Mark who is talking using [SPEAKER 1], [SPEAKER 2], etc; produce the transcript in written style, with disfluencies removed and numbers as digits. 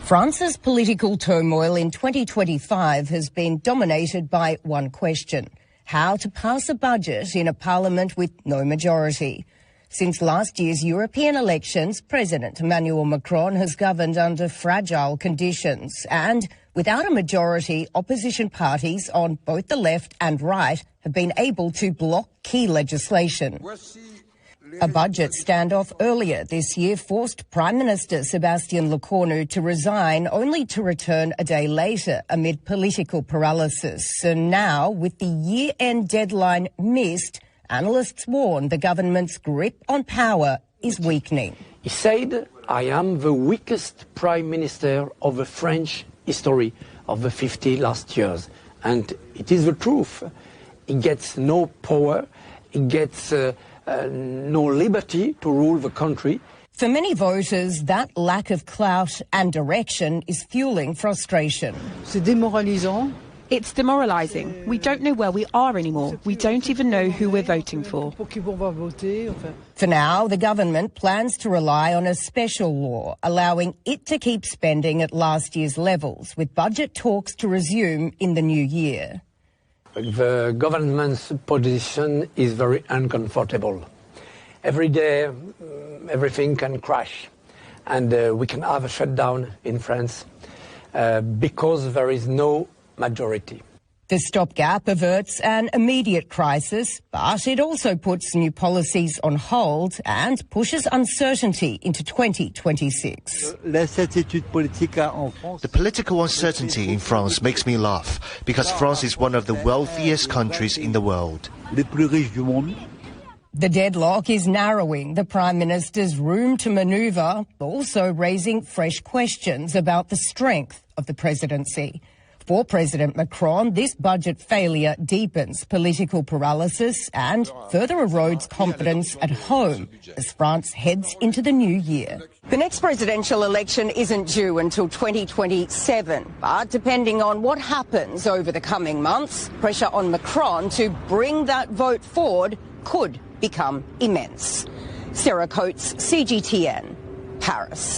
[SPEAKER 1] France's political turmoil in 2025 has been dominated by one question: how to pass a budget in a parliament with no majority. Since last year's European elections, President Emmanuel Macron has governed under fragile conditions, and without a majority, opposition parties on both the left and right have been able to block key legislation. A budget standoff earlier this year forced Prime Minister Sébastien Lecornu to resign, only to return a day later amid political paralysis. And now, with the year-end deadline missed, analysts warn the government's grip on power is weakening.
[SPEAKER 2] He said, "I am the weakest Prime Minister of the French history of the 50 last years." And it is the truth. He gets no power, he gets no liberty to rule the country.
[SPEAKER 1] For many voters, that lack of clout and direction is fueling frustration.
[SPEAKER 3] It's demoralising. We don't know where we are anymore. We don't even know who we're voting for.
[SPEAKER 1] For now, the government plans to rely on a special law, allowing it to keep spending at last year's levels, with budget talks to resume in the new year.
[SPEAKER 2] The government's position is very uncomfortable. Every day, everything can crash, and we can have a shutdown in France because there is no majority.
[SPEAKER 1] The stopgap averts an immediate crisis, but it also puts new policies on hold and pushes uncertainty into 2026.
[SPEAKER 4] The political uncertainty in France makes me laugh, because France is one of the wealthiest countries in the world.
[SPEAKER 1] The deadlock is narrowing the Prime Minister's room to manoeuvre, also raising fresh questions about the strength of the presidency. For President Macron, this budget failure deepens political paralysis and further erodes confidence at home as France heads into the new year. The next presidential election isn't due until 2027, but depending on what happens over the coming months, pressure on Macron to bring that vote forward could become immense. Sarah Coates, CGTN, Paris.